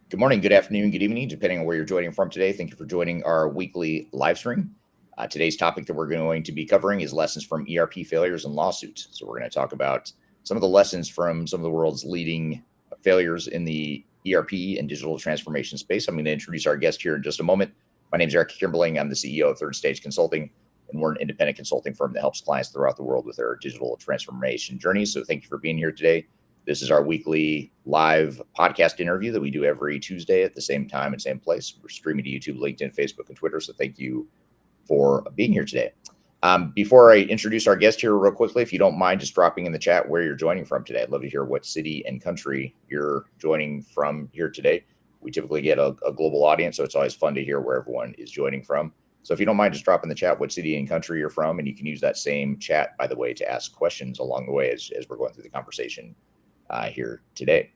Good morning, good afternoon, good evening, depending on where you're joining from today. Thank you for joining our weekly live stream. Today's topic that we're going to be covering is lessons from ERP failures and lawsuits. So we're going to talk about some of the lessons from some of the world's leading failures in the ERP and digital transformation space. I'm going to introduce our guest here in just a moment. My name is Eric Kimberling. I'm the CEO of Third Stage Consulting, and we're an independent consulting firm that helps clients throughout the world with their digital transformation journeys. So thank you for being here today. This is our weekly live podcast interview that we do every Tuesday at the same time and same place. We're streaming to YouTube, LinkedIn, Facebook, and Twitter. So thank you for being here today. Before I introduce our guest here real quickly, if you don't mind just dropping in the chat where you're joining from today. I'd love to hear what city and country you're joining from here today. We typically get a global audience, so it's always fun to hear where everyone is joining from. So if you don't mind, just drop in the chat what city and country you're from, and you can use that same chat, by the way, to ask questions along the way as we're going through the conversation here today.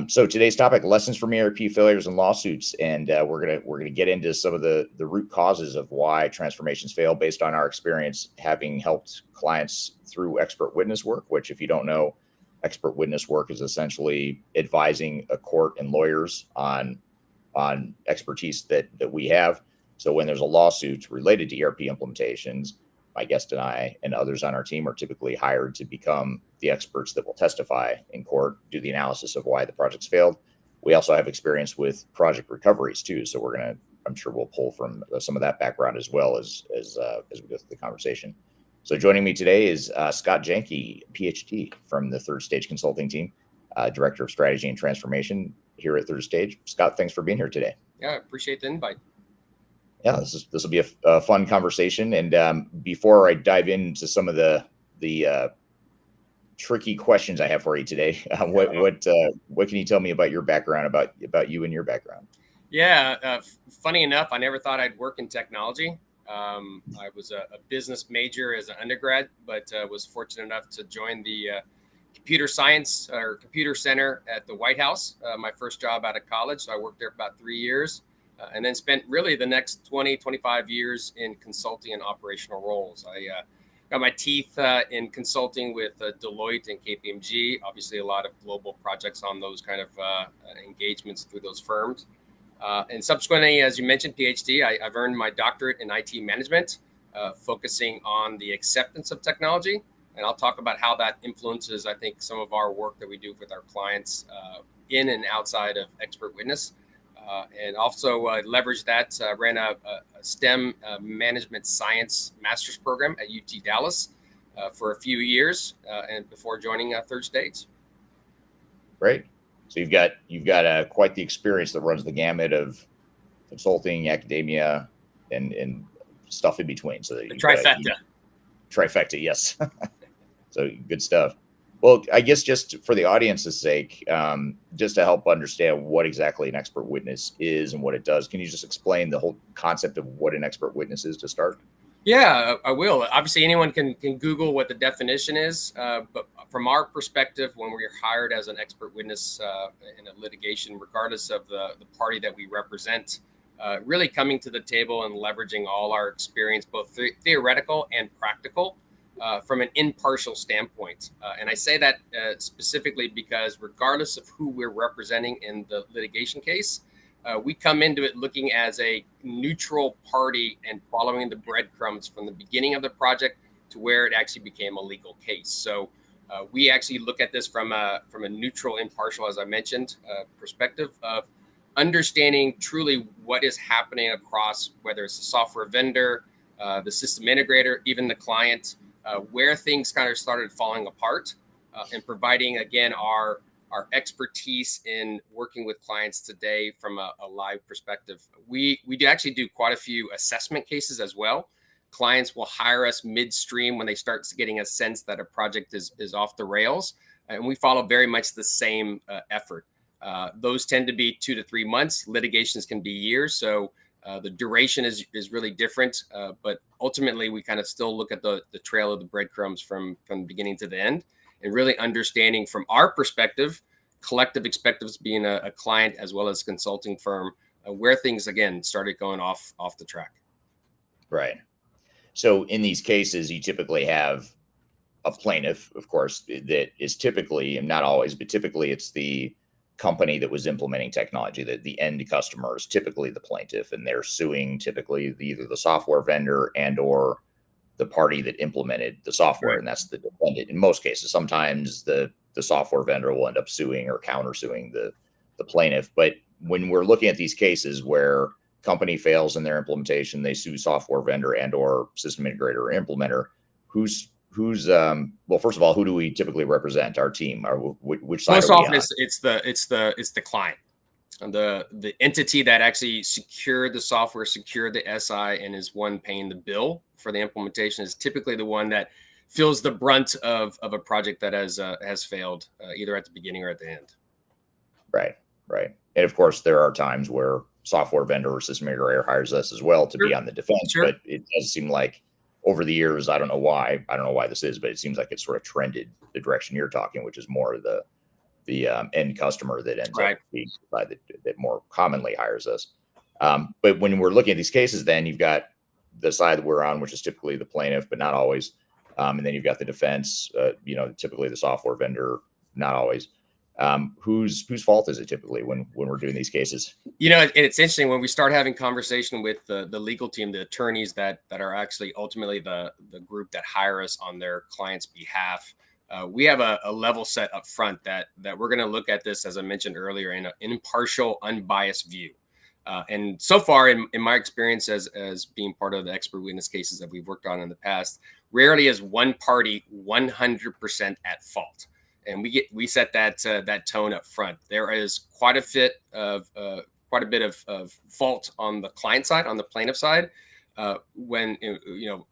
So today's topic: lessons from ERP failures and lawsuits, and we're gonna get into some of the root causes of why transformations fail, based on our experience having helped clients through expert witness work. Which, if you don't know, expert witness work is essentially advising a court and lawyers on expertise that we have. So when there's a lawsuit related to ERP implementations, my guest and I and others on our team are typically hired to become the experts that will testify in court, do the analysis of why the project's failed. We also have experience with project recoveries too. So I'm sure we'll pull from some of that background as well as we go through the conversation. So joining me today is Scott Janke, PhD from the Third Stage Consulting team, Director of Strategy and Transformation here at Third Stage. Scott, thanks for being here today. Yeah, I appreciate the invite. Yeah, this will be a fun conversation. And before I dive into some of the tricky questions I have for you today, what can you tell me about your background, about you and your background? Yeah, funny enough, I never thought I'd work in technology. I was a business major as an undergrad, but was fortunate enough to join the computer science or computer center at the White House. My first job out of college, so I worked there for about 3 years. And then spent really the next 25 years in consulting and operational roles. I got my teeth in consulting with Deloitte and KPMG, obviously a lot of global projects on those kind of engagements through those firms. And subsequently, as you mentioned, PhD, I've earned my doctorate in IT management, focusing on the acceptance of technology. And I'll talk about how that influences, I think, some of our work that we do with our clients in and outside of expert witness. And also leveraged that, ran a STEM management science master's program at UT Dallas for a few years, and before joining Third Stage. Great. So you've got quite the experience that runs the gamut of consulting, academia, and stuff in between. So that the trifecta. Trifecta, yes. So good stuff. Well, I guess just for the audience's sake, just to help understand what exactly an expert witness is and what it does, can you just explain the whole concept of what an expert witness is to start? Yeah, I will. Obviously, anyone can Google what the definition is, but from our perspective, when we're hired as an expert witness in a litigation, regardless of the party that we represent, really coming to the table and leveraging all our experience, both theoretical and practical, from an impartial standpoint. And I say that specifically because regardless of who we're representing in the litigation case, we come into it looking as a neutral party and following the breadcrumbs from the beginning of the project to where it actually became a legal case. So we actually look at this from a neutral, impartial, as I mentioned, perspective of understanding truly what is happening across, whether it's the software vendor, the system integrator, even the client, where things kind of started falling apart, and providing, again, our expertise in working with clients today from a live perspective. We actually do quite a few assessment cases as well. Clients will hire us midstream when they start getting a sense that a project is off the rails, and we follow very much the same effort. Those tend to be 2 to 3 months. Litigations can be years, so the duration is really different, but ultimately we kind of still look at the trail of the breadcrumbs from the beginning to the end, and really understanding from our perspective, collective perspectives, being a client as well as consulting firm, where things again started going off the track. Right. So in these cases, you typically have a plaintiff, of course, that is typically, and not always, but typically it's the company that was implementing technology, that the end customer is typically the plaintiff, and they're suing typically either the software vendor and or the party that implemented the software, Right. and that's the defendant in most cases. Sometimes the software vendor will end up suing or countersuing the plaintiff. But when we're looking at these cases where company fails in their implementation, they sue software vendor and or system integrator or implementer, who's well, first of all, who do we typically represent? Our team, or which side Most are we often on? it's the client, the entity that actually secured the software, secured the SI, and is one paying the bill for the implementation is typically the one that feels the brunt of a project that has failed either at the beginning or at the end. Right, right. And of course, there are times where software vendor or system integrator hires us as well to Sure. be on the defense. Sure. But it does seem like over the years, I don't know why this is, but it seems like it's sort of trended the direction you're talking, which is more the end customer that ends Right. up being that more commonly hires us. But when we're looking at these cases, then you've got the side that we're on, which is typically the plaintiff, but not always. And then you've got the defense, typically the software vendor, not always. Whose fault is it typically when we're doing these cases? It's interesting when we start having conversation with the legal team, the attorneys that are actually ultimately the group that hire us on their client's behalf. We have a level set up front that we're going to look at this, as I mentioned earlier, in an impartial, unbiased view. And so far, in my experience as being part of the expert witness cases that we've worked on in the past, rarely is one party 100% at fault. And we set that tone up front. There is quite a bit of fault on the client side, on the plaintiff side, when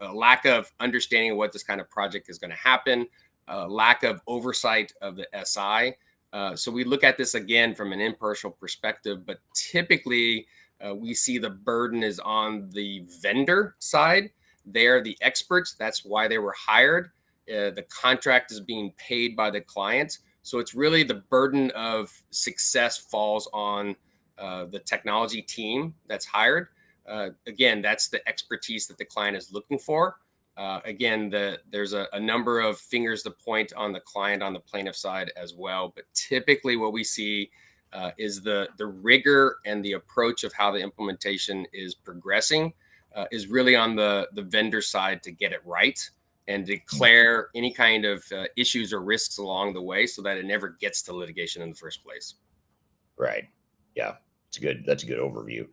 a lack of understanding of what this kind of project is going to happen, lack of oversight of the SI. So we look at this again from an impartial perspective, but typically we see the burden is on the vendor side. They're the experts. That's why they were hired. The contract is being paid by the client. So it's really the burden of success falls on the technology team that's hired. Again, that's the expertise that the client is looking for. Again, there's a number of fingers to point on the client, on the plaintiff side as well. But typically what we see is the rigor and the approach of how the implementation is progressing is really on the vendor side to get it right and declare any kind of issues or risks along the way so that it never gets to litigation in the first place. Right. Yeah. That's a good overview.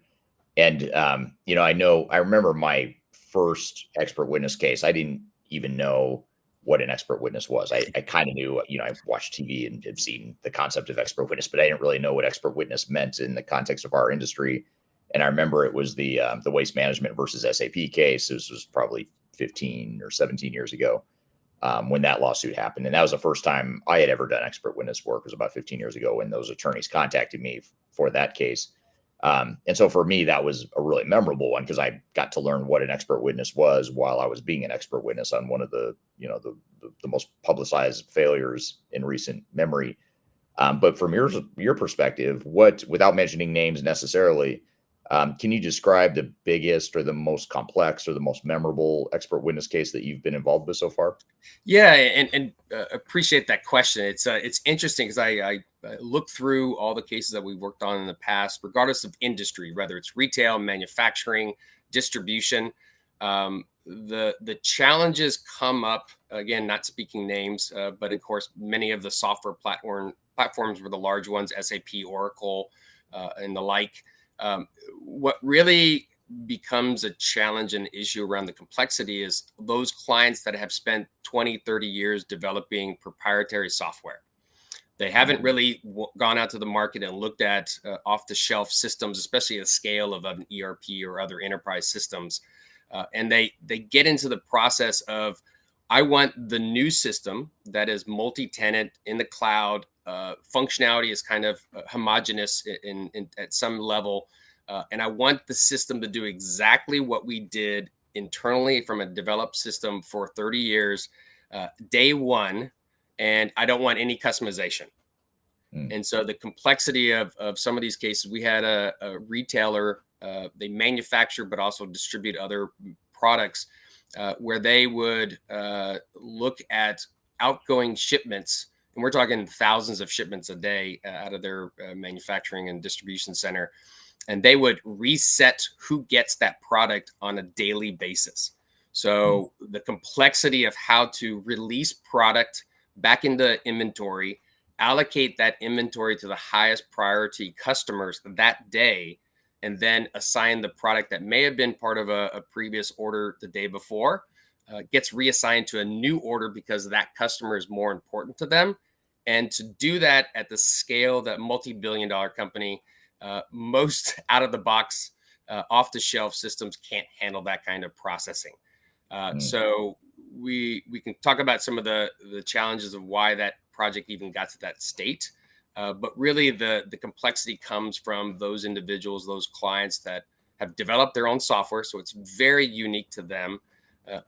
And, I remember my first expert witness case. I didn't even know what an expert witness was. I kind of knew, I've watched TV and have seen the concept of expert witness, but I didn't really know what expert witness meant in the context of our industry. And I remember it was the waste management versus SAP case. This was probably 15 or 17 years ago when that lawsuit happened. And that was the first time I had ever done expert witness work. It was about 15 years ago when those attorneys contacted me for that case. And so for me, that was a really memorable one because I got to learn what an expert witness was while I was being an expert witness on one of the most publicized failures in recent memory. But from your perspective, without mentioning names necessarily, can you describe the biggest or the most complex or the most memorable expert witness case that you've been involved with so far? Yeah, and appreciate that question. It's interesting because I look through all the cases that we've worked on in the past, regardless of industry, whether it's retail, manufacturing, distribution. The challenges come up again, not speaking names, but of course, many of the software platforms were the large ones, SAP, Oracle, and the like. What really becomes a challenge and issue around the complexity is those clients that have spent 20, 30 years developing proprietary software. They haven't really gone out to the market and looked at off-the-shelf systems, especially the scale of an ERP or other enterprise systems. And they get into the process of, I want the new system that is multi-tenant in the cloud. Functionality is kind of homogeneous at some level. And I want the system to do exactly what we did internally from a developed system for 30 years, day one, and I don't want any customization. And so the complexity of some of these cases, we had a retailer, they manufacture but also distribute other products where they would look at outgoing shipments and we're talking thousands of shipments a day out of their manufacturing and distribution center. And they would reset who gets that product on a daily basis. So the complexity of how to release product back into inventory, allocate that inventory to the highest priority customers that day, and then assign the product that may have been part of a previous order the day before, gets reassigned to a new order because that customer is more important to them. And to do that at the scale that multi-billion-dollar company, most out of the box, off the shelf systems can't handle that kind of processing. So we can talk about some of the challenges of why that project even got to that state. But really the complexity comes from those individuals, those clients that have developed their own software. So it's very unique to them,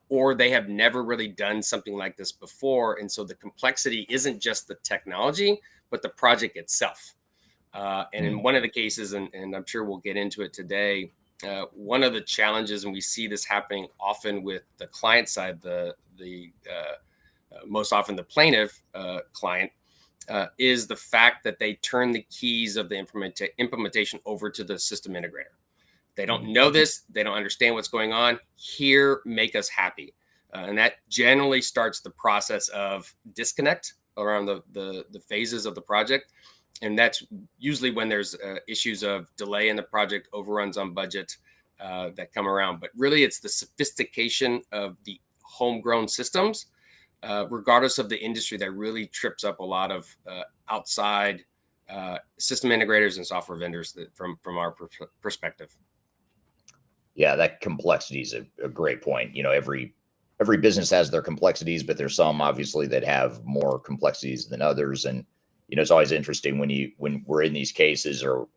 or they have never really done something like this before. And so the complexity isn't just the technology, but the project itself. And in one of the cases, and I'm sure we'll get into it today, one of the challenges, and we see this happening often with the client side, the most often the plaintiff client, is the fact that they turn the keys of the implementation over to the system integrator. They don't know this. They don't understand what's going on. Here, make us happy. And that generally starts the process of disconnect around the phases of the project. And that's usually when there's issues of delay in the project, overruns on budget that come around. But really, it's the sophistication of the homegrown systems, regardless of the industry, that really trips up a lot of outside system integrators and software vendors from our perspective. Yeah, that complexity is a great point. Every business has their complexities, but there's some obviously that have more complexities than others. And it's always interesting when we're in these cases, or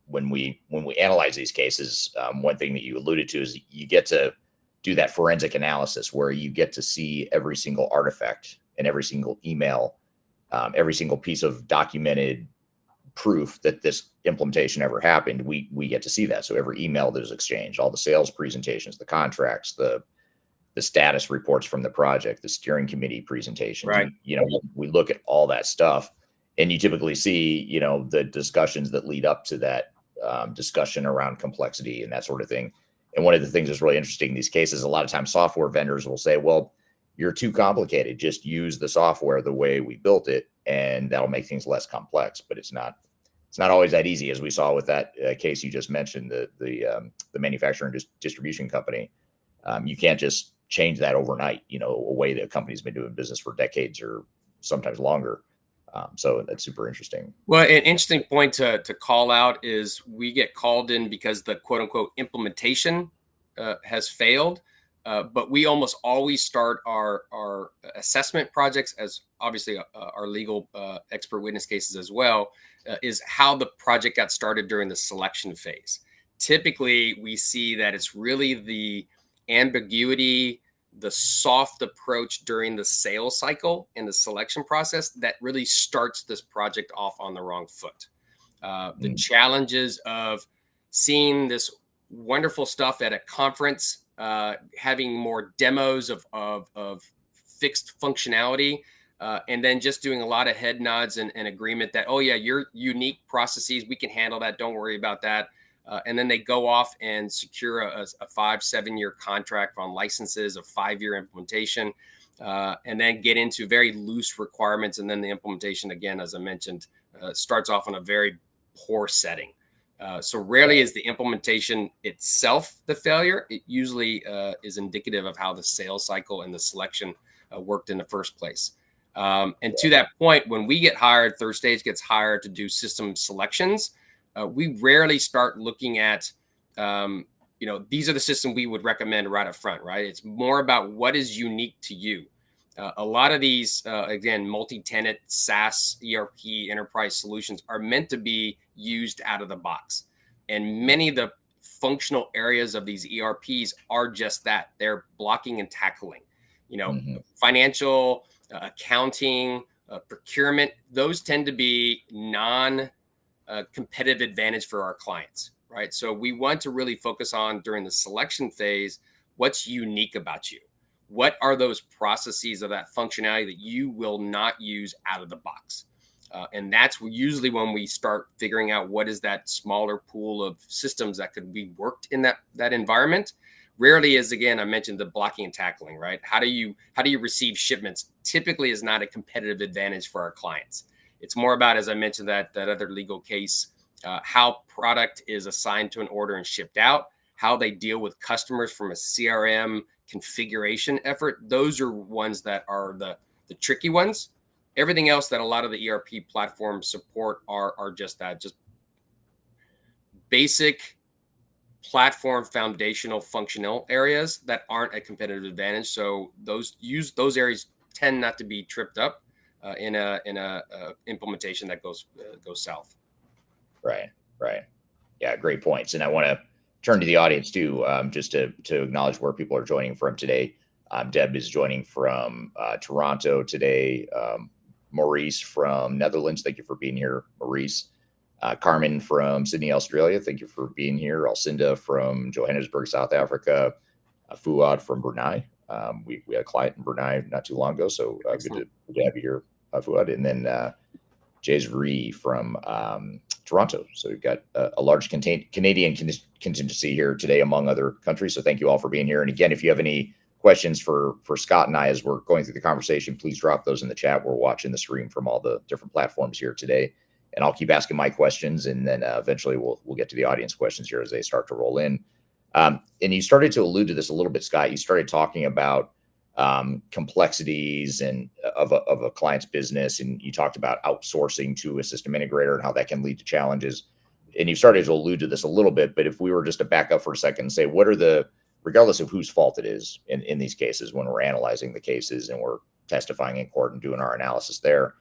when we analyze these cases. One thing that you alluded to is you get to do that forensic analysis where you get to see every single artifact and every single email, every single piece of documented proof that this implementation ever happened. We get to see that. So every email that is exchanged, all the sales presentations, the contracts, the status reports from the project, the steering committee presentations. Right. We look at all that stuff, and you typically see, the discussions that lead up to that discussion around complexity and that sort of thing. And one of the things that's really interesting in these cases, a lot of times software vendors will say, well, you're too complicated. Just use the software the way we built it, and that'll make things less complex. But it's not always that easy, as we saw with that case you just mentioned, the manufacturing distribution company. You can't just change that overnight, a way that a company's been doing business for decades or sometimes longer. So that's super interesting. Well, an interesting point to call out is we get called in because the quote unquote implementation has failed. But we almost always start our assessment projects, as obviously our legal expert witness cases as well, is how the project got started during the selection phase. Typically, we see that it's really the ambiguity, the soft approach during the sales cycle and the selection process that really starts this project off on the wrong foot. The challenges of seeing this wonderful stuff at a conference, having more demos of fixed functionality, and then just doing a lot of head nods and agreement that, oh yeah, your unique processes, we can handle that. Don't worry about that. And then they go off and secure a 5-7 year contract on licenses, a 5-year implementation, and then get into very loose requirements. And then the implementation, again, as I mentioned, starts off on a very poor setting. So rarely is the implementation itself the failure. It usually is indicative of how the sales cycle and the selection worked in the first place. And to that point, when we get hired, Third Stage gets hired to do system selections, we rarely start looking at, these are the systems we would recommend right up front, right? It's more about what is unique to you. A lot of these, again, multi-tenant SaaS ERP enterprise solutions are meant to be used out of the box. And many of the functional areas of these ERPs are just that. They're blocking and tackling, financial, accounting, procurement. Those tend to be competitive advantage for our clients, right? So we want to really focus on, during the selection phase, what's unique about you. what are those processes of that functionality that you will not use out of the box? And that's usually when we start figuring out what is that smaller pool of systems that could be worked in that environment. Rarely is, again, I mentioned the blocking and tackling, right? How do you receive shipments? Typically is not a competitive advantage for our clients. It's more about, as I mentioned, that other legal case, how product is assigned to an order and shipped out, how they deal with customers from a CRM configuration effort. Those are ones that are the tricky ones. Everything else that a lot of the ERP platforms support are just that, just basic platform foundational functional areas that aren't a competitive advantage. So those areas tend not to be tripped up in a implementation that goes south. Right. Yeah, great points. And I want to turn to the audience too, just to acknowledge where people are joining from today. Deb is joining from Toronto today. Maurice from Netherlands, thank you for being here, Maurice. Carmen from Sydney, Australia, thank you for being here. Alcinda from Johannesburg, South Africa. Fuad from Brunei. We had a client in Brunei not too long ago, so good to have you here, Fuad. And then Jezree from Toronto. So we've got a large Canadian contingency here today, among other countries. So thank you all for being here. And again, if you have any questions for Scott and I as we're going through the conversation, please drop those in the chat. We're watching the stream from all the different platforms here today, and I'll keep asking my questions, and then eventually we'll get to the audience questions here as they start to roll in. And you started to allude to this a little bit, Scott. You started talking about complexities and of a client's business, and you talked about outsourcing to a system integrator and how that can lead to challenges. And you started to allude to this a little bit, but if we were just to back up for a second and say, what are regardless of whose fault it is in these cases, when we're analyzing the cases and we're testifying in court and doing our analysis there,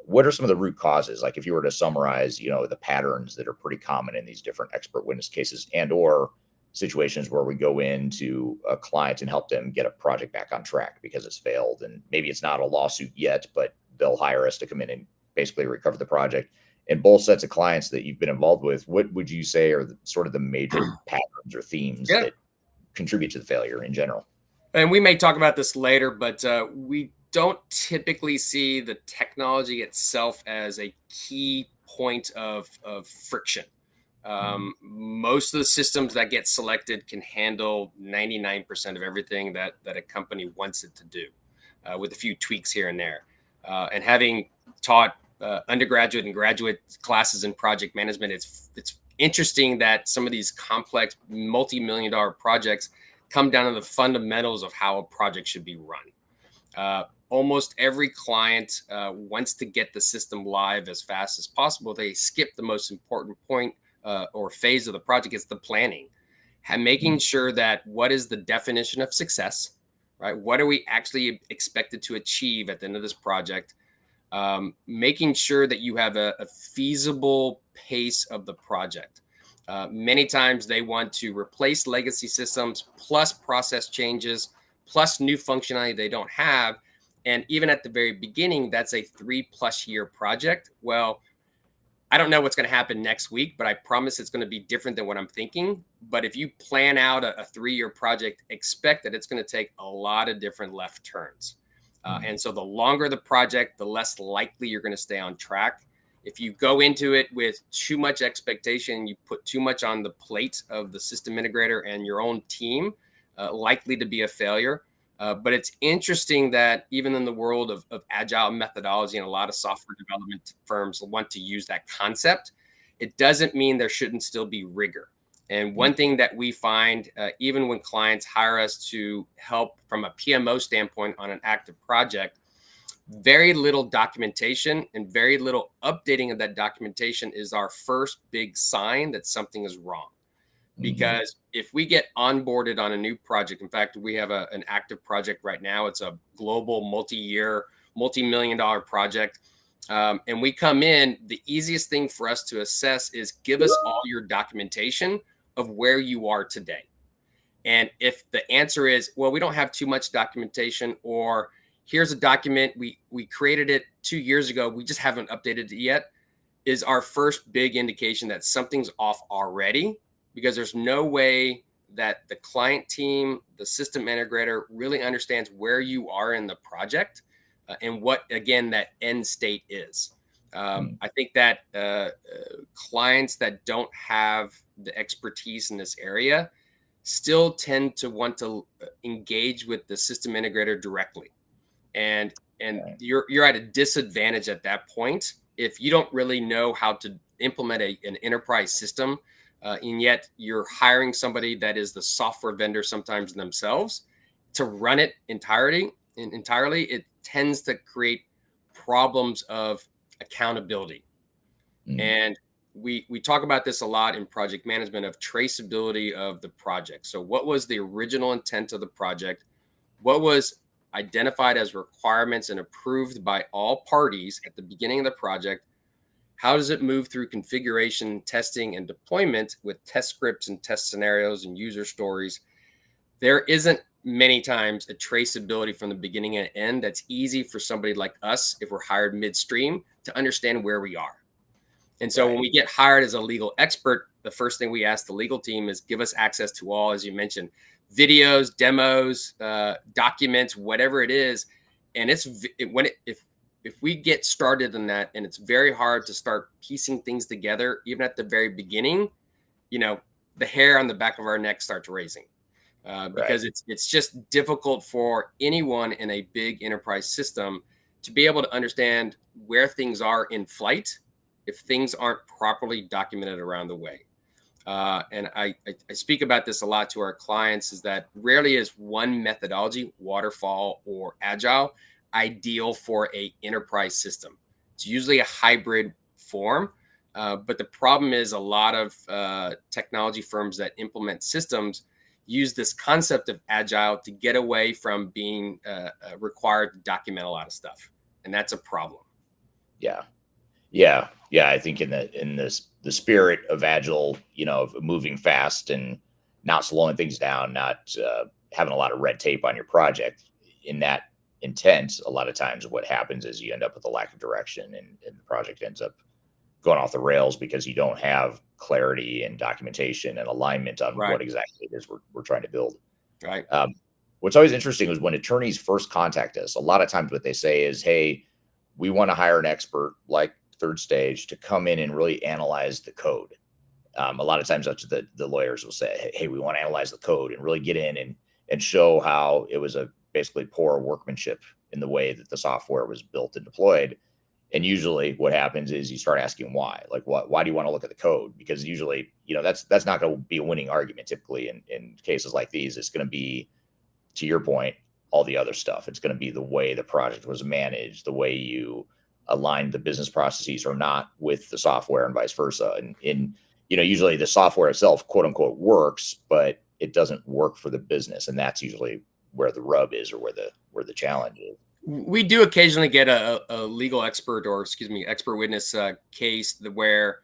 what are some of the root causes? Like if you were to summarize, the patterns that are pretty common in these different expert witness cases and or situations where we go into a client and help them get a project back on track because it's failed, and maybe it's not a lawsuit yet, but they'll hire us to come in and basically recover the project. In both sets of clients that you've been involved with, what would you say are sort of the major patterns or themes that contribute to the failure in general? And we may talk about this later, but we don't typically see the technology itself as a key point of friction. Most of the systems that get selected can handle 99% of everything that a company wants it to do, with a few tweaks here and there. And having taught undergraduate and graduate classes in project management, it's interesting that some of these complex multi-million-dollar projects come down to the fundamentals of how a project should be run. Almost every client wants to get the system live as fast as possible. They skip the most important point or phase of the project. It's the planning, and making sure that what is the definition of success, right? What are we actually expected to achieve at the end of this project? Making sure that you have a feasible pace of the project. Many times they want to replace legacy systems plus process changes plus new functionality they don't have. And even at the very beginning, that's a 3+ year project. Well, I don't know what's going to happen next week, but I promise it's going to be different than what I'm thinking. But if you plan out a 3-year project, expect that it's going to take a lot of different left turns. And so the longer the project, the less likely you're going to stay on track. If you go into it with too much expectation, you put too much on the plate of the system integrator and your own team, likely to be a failure. But it's interesting that even in the world of agile methodology, and a lot of software development firms want to use that concept, it doesn't mean there shouldn't still be rigor. And one thing that we find, even when clients hire us to help from a PMO standpoint on an active project, very little documentation and very little updating of that documentation is our first big sign that something is wrong. Because if we get onboarded on a new project, in fact, we have an active project right now. It's a global multi-year, multi-million-dollar project. And we come in, the easiest thing for us to assess is give us all your documentation of where you are today. And if the answer is, well, we don't have too much documentation, or here's a document, we created it 2 years ago, we just haven't updated it yet, is our first big indication that something's off already. Because there's no way that the client team, the system integrator really understands where you are in the project and what, again, that end state is. I think that clients that don't have the expertise in this area still tend to want to engage with the system integrator directly. And you're at a disadvantage at that point if you don't really know how to implement an enterprise system, and yet you're hiring somebody that is the software vendor sometimes themselves to run it entirely. It tends to create problems of accountability. And we talk about this a lot in project management, of traceability of the project. So what was the original intent of the project? What was identified as requirements and approved by all parties at the beginning of the project? How does it move through configuration, testing, and deployment with test scripts and test scenarios and user stories? There isn't many times a traceability from the beginning and end that's easy for somebody like us, if we're hired midstream, to understand where we are. And so when we get hired as a legal expert, the first thing we ask the legal team is give us access to all, as you mentioned, videos, demos, documents, whatever it is. And if we get started in that, and it's very hard to start piecing things together, even at the very beginning, the hair on the back of our neck starts raising because it's just difficult for anyone in a big enterprise system to be able to understand where things are in flight if things aren't properly documented around the way. And I speak about this a lot to our clients, is that rarely is one methodology, waterfall or agile, ideal for a enterprise system. It's usually a hybrid form. But the problem is a lot of technology firms that implement systems use this concept of agile to get away from being required to document a lot of stuff. And that's a problem. Yeah. I think in the spirit of agile, of moving fast and not slowing things down, not having a lot of red tape on your project, in that intent, a lot of times what happens is you end up with a lack of direction, and the project ends up going off the rails because you don't have clarity and documentation and alignment on what exactly it is we're trying to build. Right. What's always interesting is when attorneys first contact us, a lot of times what they say is, hey, we want to hire an expert like Third Stage to come in and really analyze the code. A lot of times that's what the lawyers will say, hey, we want to analyze the code and really get in and show how it was a basically poor workmanship in the way that the software was built and deployed. And usually what happens is you start asking why. Like, why do you want to look at the code? Because usually, that's not going to be a winning argument. Typically in cases like these, it's going to be, to your point, all the other stuff. It's going to be the way the project was managed, the way you aligned the business processes or not with the software, and vice versa. And usually the software itself, quote unquote, works, but it doesn't work for the business. And that's usually where the rub is, or where the challenge is. We do occasionally get a legal expert, or expert witness case where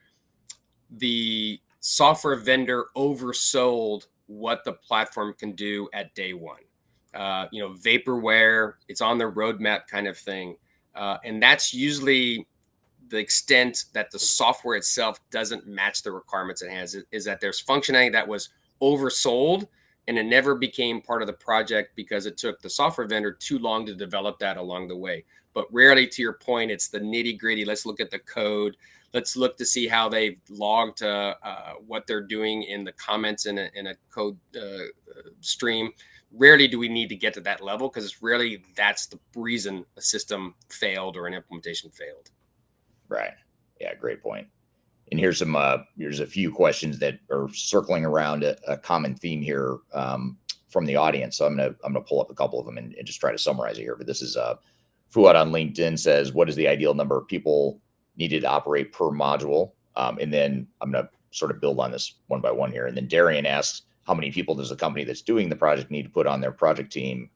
the software vendor oversold what the platform can do at day one. Vaporware, it's on their roadmap kind of thing. And that's usually the extent that the software itself doesn't match the requirements it has, is that there's functionality that was oversold and it never became part of the project because it took the software vendor too long to develop that along the way. But rarely, to your point, it's the nitty gritty. Let's look at the code. Let's look to see how they've logged what they're doing in the comments in a code stream. Rarely do we need to get to that level, because it's rarely that's the reason a system failed or an implementation failed. Right. Yeah, great point. And here's a few questions that are circling around a common theme here from the audience. So I'm gonna pull up a couple of them and just try to summarize it here. But this is Fuad on LinkedIn says, what is the ideal number of people needed to operate per module? And then I'm gonna sort of build on this one by one here. And then Darian asks, how many people does the company that's doing the project need to put on their project team?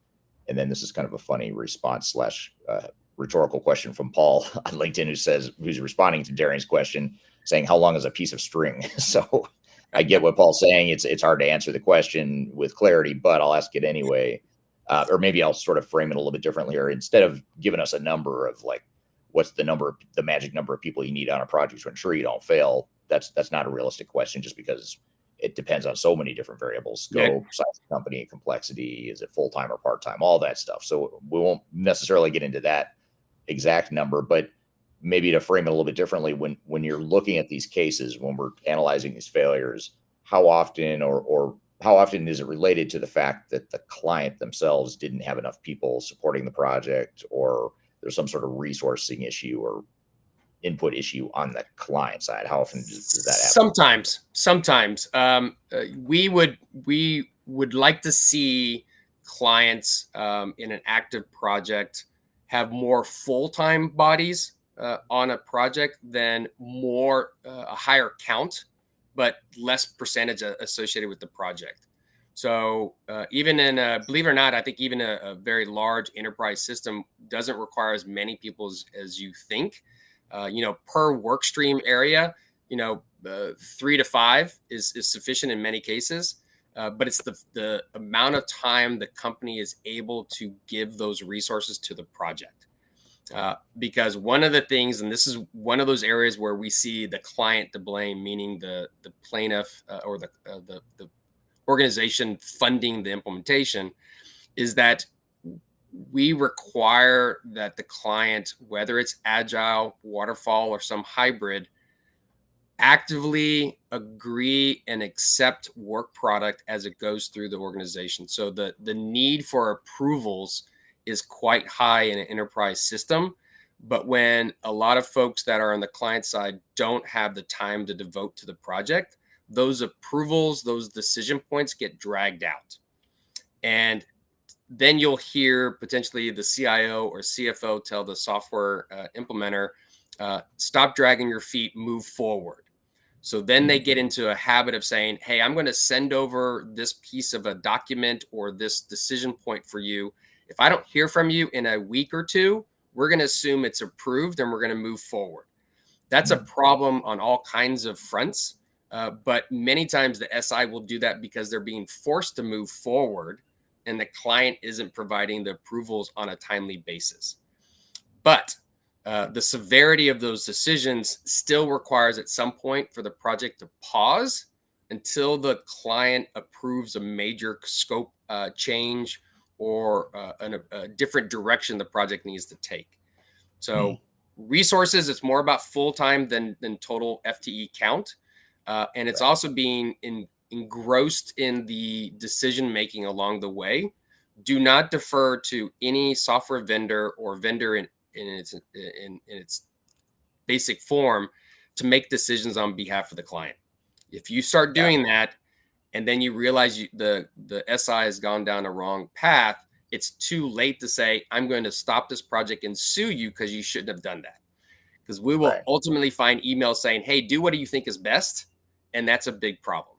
And then this is kind of a funny response / rhetorical question from Paul on LinkedIn, who's responding to Darian's question, saying, how long is a piece of string? So I get what Paul's saying. It's hard to answer the question with clarity, but I'll ask it anyway. Or maybe I'll sort of frame it a little bit differently here. Instead of giving us a number of like, what's the magic number of people you need on a project to ensure you don't fail? That's not a realistic question, just because it depends on so many different variables: Yeah. scope, size of company, complexity, is it full-time or part-time, all that stuff. So we won't necessarily get into that exact number, but maybe to frame it a little bit differently, when you're looking at these cases, when we're analyzing these failures, how often or how often is it related to the fact that the client themselves didn't have enough people supporting the project, or there's some sort of resourcing issue or input issue on the client side? How often does that happen? Sometimes we would like to see clients in an active project have more full-time bodies on a project than a higher count, but less percentage associated with the project. So even believe it or not, I think even a very large enterprise system doesn't require as many people as you think. Per work stream area, 3 to 5 is sufficient in many cases. But it's the amount of time the company is able to give those resources to the project. Because one of the things, and this is one of those areas where we see the client to blame, meaning the plaintiff or the organization funding the implementation, is that we require that the client, whether it's agile, waterfall, or some hybrid, actively agree and accept work product as it goes through the organization. So the need for approvals is quite high in an enterprise system. But when a lot of folks that are on the client side don't have the time to devote to the project, those approvals, those decision points get dragged out. And then you'll hear potentially the CIO or CFO tell the software implementer, stop dragging your feet, move forward. So then they get into a habit of saying, hey, I'm going to send over this piece of a document or this decision point for you. If I don't hear from you in a week or two, we're going to assume it's approved and we're going to move forward. That's a problem on all kinds of fronts. But many times the SI will do that because they're being forced to move forward and the client isn't providing the approvals on a timely basis. But the severity of those decisions still requires at some point for the project to pause until the client approves a major scope change or a different direction the project needs to take. So resources, it's more about full-time than total FTE count. And it's also being engrossed in the decision-making along the way. Do not defer to any software vendor or vendor in its basic form to make decisions on behalf of the client. If you start doing that, and then you realize the SI has gone down a wrong path, it's too late to say, I'm going to stop this project and sue you because you shouldn't have done that. Because we will ultimately find emails saying, hey, do what you think is best. And that's a big problem.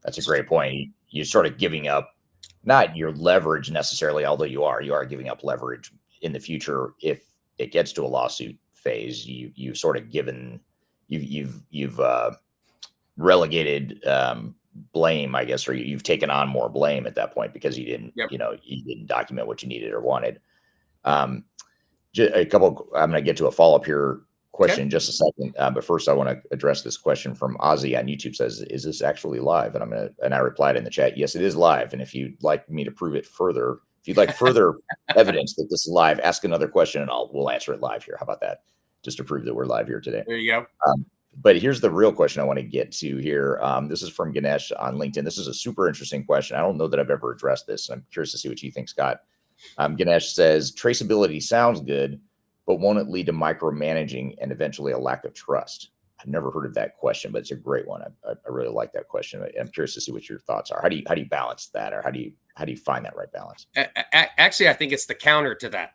That's a great point. You're sort of giving up, not your leverage necessarily, although you are giving up leverage in the future. If it gets to a lawsuit phase, you've sort of you've relegated blame, I guess, or you've taken on more blame at that point because you didn't, you didn't document what you needed or wanted. I'm going to get to a follow-up here question in just a second. But first I want to address this question from Ozzy on YouTube. Says, is this actually live? And I replied in the chat, yes, it is live. And if you'd like me to prove it further, if you'd like further evidence that this is live, ask another question and we'll answer it live here. How about that? Just to prove that we're live here today. There you go. But here's the real question I want to get to here. This is from Ganesh on LinkedIn. This is a super interesting question. I don't know that I've ever addressed this. I'm curious to see what you think, Scott. Ganesh says, traceability sounds good, but won't it lead to micromanaging and eventually a lack of trust? I've never heard of that question, but it's a great one. I really like that question. I'm curious to see what your thoughts are. How do you balance that, or how do you find that right balance? Actually, I think it's the counter to that.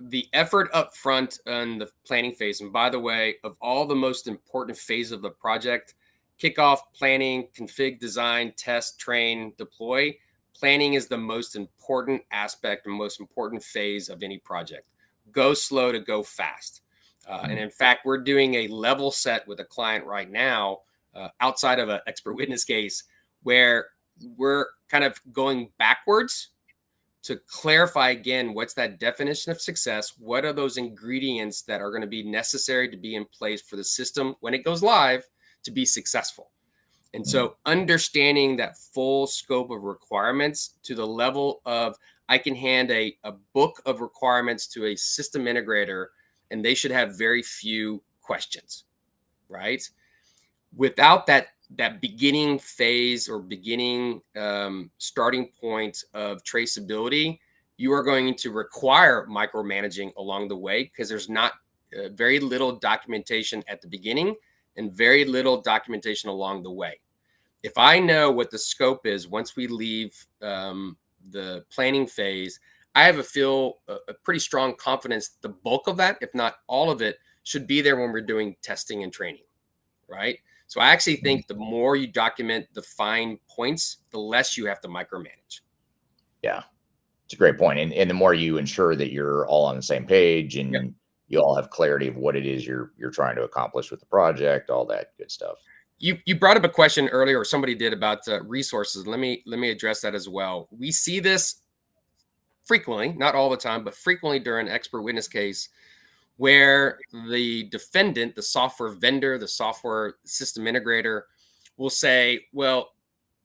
The effort up front in the planning phase, and by the way, of all the most important phase of the project, kickoff, planning, config, design, test, train, deploy, planning is the most important aspect and most important phase of any project. Go slow to go fast. And in fact, we're doing a level set with a client right now, outside of an expert witness case, where we're kind of going backwards to clarify again, what's that definition of success? What are those ingredients that are going to be necessary to be in place for the system when it goes live to be successful? And so understanding that full scope of requirements to the level of I can hand a book of requirements to a system integrator and they should have very few questions, right? Without that beginning phase or beginning starting point of traceability, you are going to require micromanaging along the way because there's not very little documentation at the beginning and very little documentation along the way. If I know what the scope is once we leave the planning phase, I have a pretty strong confidence the bulk of that, if not all of it, should be there when we're doing testing and training, right? So I actually think the more you document the fine points, the less you have to micromanage. Yeah, it's a great point. And the more you ensure that you're all on the same page and you all have clarity of what it is you're trying to accomplish with the project, all that good stuff. You brought up a question earlier, or somebody did, about resources. Let me address that as well. We see this frequently, not all the time, but frequently during an expert witness case where the defendant, the software vendor, the software system integrator will say, well,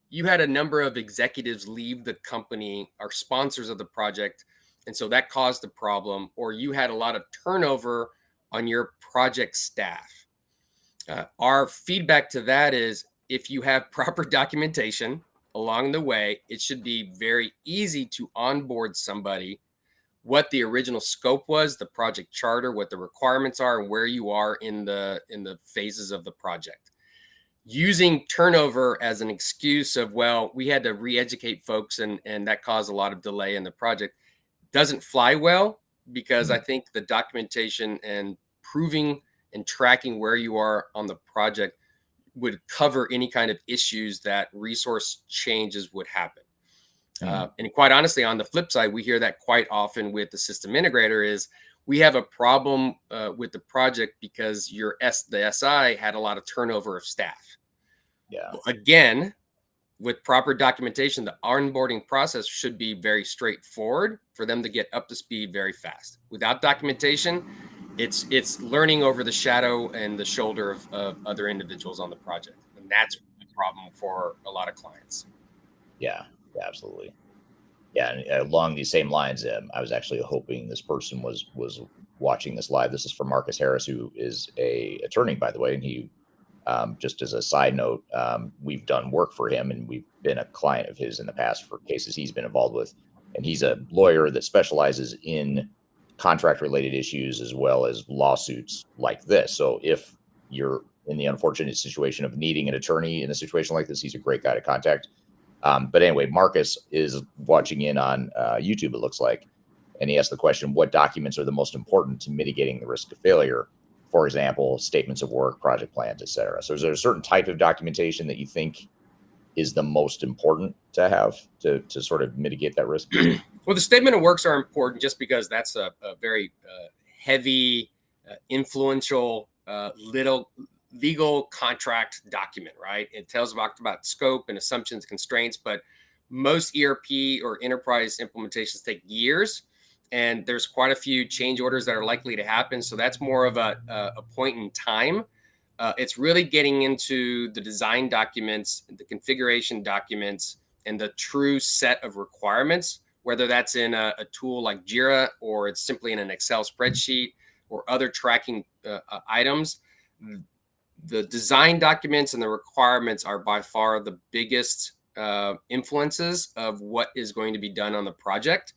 you had a number of executives leave the company, are sponsors of the project, and so that caused the problem, or you had a lot of turnover on your project staff. Our feedback to that is if you have proper documentation along the way, it should be very easy to onboard somebody, what the original scope was, the project charter, what the requirements are, and where you are in the phases of the project. Using turnover as an excuse of, well, we had to re-educate folks and that caused a lot of delay in the project doesn't fly well, because I think the documentation and proving and tracking where you are on the project would cover any kind of issues that resource changes would happen. And quite honestly, on the flip side, we hear that quite often with the system integrator is we have a problem with the project because the SI had a lot of turnover of staff. Yeah. Again, with proper documentation, the onboarding process should be very straightforward for them to get up to speed very fast. Without documentation, it's learning over the shadow and the shoulder of other individuals on the project. And that's a problem for a lot of clients. Yeah, absolutely. Yeah, and along these same lines, I was actually hoping this person was watching this live. This is from Marcus Harris, who is a attorney, by the way, and he, just as a side note, we've done work for him, and we've been a client of his in the past for cases he's been involved with. And he's a lawyer that specializes in contract-related issues as well as lawsuits like this. So if you're in the unfortunate situation of needing an attorney in a situation like this, he's a great guy to contact. But anyway, Marcus is watching in on YouTube, it looks like, and he asked the question, what documents are the most important to mitigating the risk of failure? For example, statements of work, project plans, et cetera. So is there a certain type of documentation that you think is the most important to have to sort of mitigate that risk? Well, the statement of works are important just because that's a very heavy, influential, legal contract document, right? It tells about scope and assumptions, constraints, but most ERP or enterprise implementations take years, and there's quite a few change orders that are likely to happen. So that's more of a point in time. It's really getting into the design documents, the configuration documents, and the true set of requirements, whether that's in a tool like Jira or it's simply in an Excel spreadsheet or other tracking items. The design documents and the requirements are by far the biggest influences of what is going to be done on the project.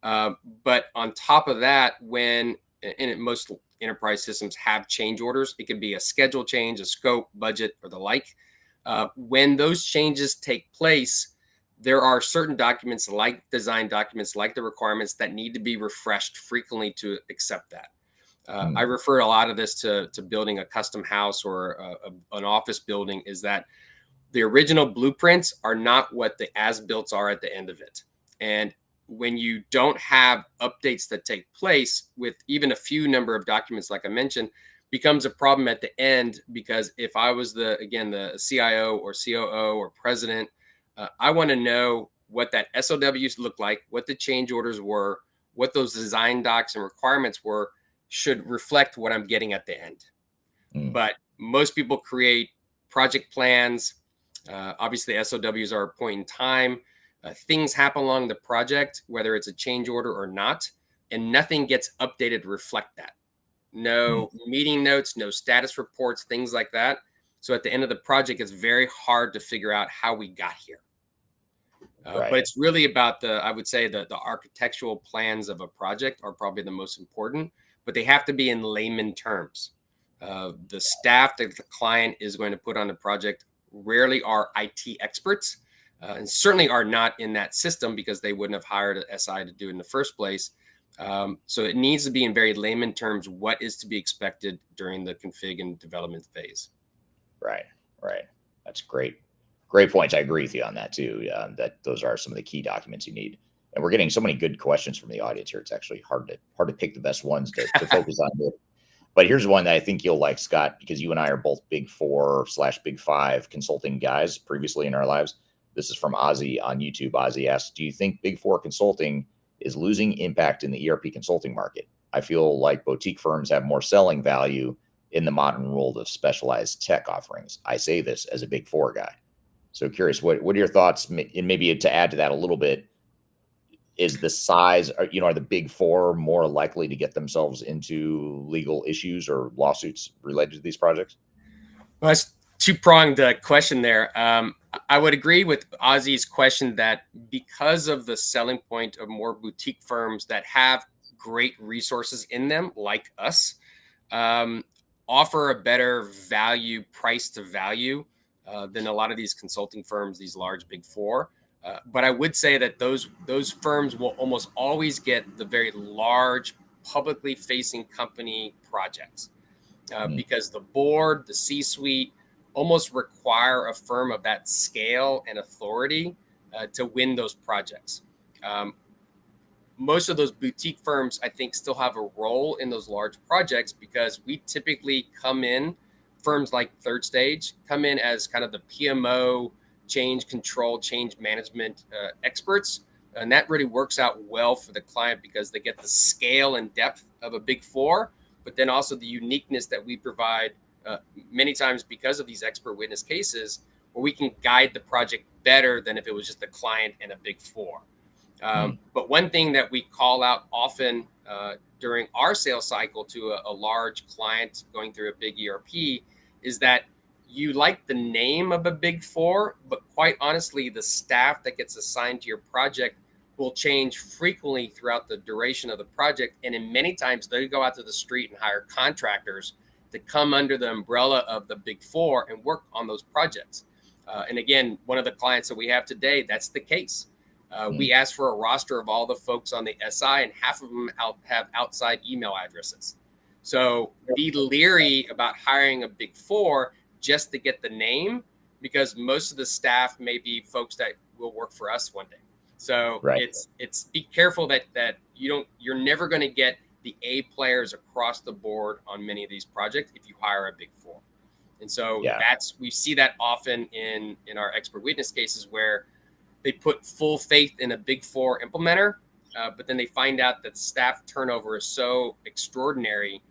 But on top of that, most enterprise systems have change orders. It could be a schedule change, a scope, budget, or the like. When those changes take place, there are certain documents like design documents, like the requirements, that need to be refreshed frequently to accept that. I refer a lot of this to building a custom house or an office building, is that the original blueprints are not what the as-builts are at the end of it. And when you don't have updates that take place with even a few number of documents, like I mentioned, becomes a problem at the end, because if I was the CIO or COO or president, I want to know what that SOWs looked like, what the change orders were, what those design docs and requirements were, should reflect what I'm getting at the end. But most people create project plans Obviously, SOWs are a point in time. Things happen along the project, whether it's a change order or not, and nothing gets updated to reflect that. No meeting notes, no status reports, things like that. So at the end of the project, it's very hard to figure out how we got here. But it's really about I would say the architectural plans of a project are probably the most important, but they have to be in layman terms. The staff that the client is going to put on the project rarely are IT experts, and certainly are not in that system because they wouldn't have hired an SI to do it in the first place. So it needs to be in very layman terms what is to be expected during the config and development phase. Right. That's great. Great points. I agree with you on that too. That those are some of the key documents you need. And we're getting so many good questions from the audience here. It's actually hard to pick the best ones to focus on. But here's one that I think you'll like, Scott, because you and I are both Big 4/Big 5 consulting guys previously in our lives. This is from Ozzy on YouTube. Ozzy asks, do you think Big 4 consulting is losing impact in the ERP consulting market? I feel like boutique firms have more selling value in the modern world of specialized tech offerings. I say this as a Big 4 guy. So curious, what are your thoughts? And maybe to add to that a little bit, is the size, are the Big 4 more likely to get themselves into legal issues or lawsuits related to these projects? Well, that's two-pronged question there. I would agree with Ozzy's question that because of the selling point of more boutique firms that have great resources in them, like us, offer a better value, price to value than a lot of these consulting firms, these large Big 4. But I would say that those firms will almost always get the very large, publicly facing company projects because the board, the C-suite, almost require a firm of that scale and authority to win those projects. Most of those boutique firms, I think, still have a role in those large projects because we typically come in, firms like Third Stage, come in as kind of the PMO, change control, change management experts. And that really works out well for the client because they get the scale and depth of a Big 4, but then also the uniqueness that we provide many times because of these expert witness cases where we can guide the project better than if it was just a client and a Big 4. But one thing that we call out often during our sales cycle to a large client going through a big ERP is that you like the name of a Big 4, but quite honestly, the staff that gets assigned to your project will change frequently throughout the duration of the project. And in many times, they go out to the street and hire contractors to come under the umbrella of the Big 4 and work on those projects. And again, one of the clients that we have today, that's the case. We asked for a roster of all the folks on the SI, and half of them have outside email addresses. So be leery about hiring a Big 4 just to get the name, because most of the staff may be folks that will work for us one day. So it's be careful that you're never going to get the A players across the board on many of these projects if you hire a Big 4. And so we see that often in our expert witness cases where they put full faith in a Big 4 implementer, but then they find out that staff turnover is so extraordinary,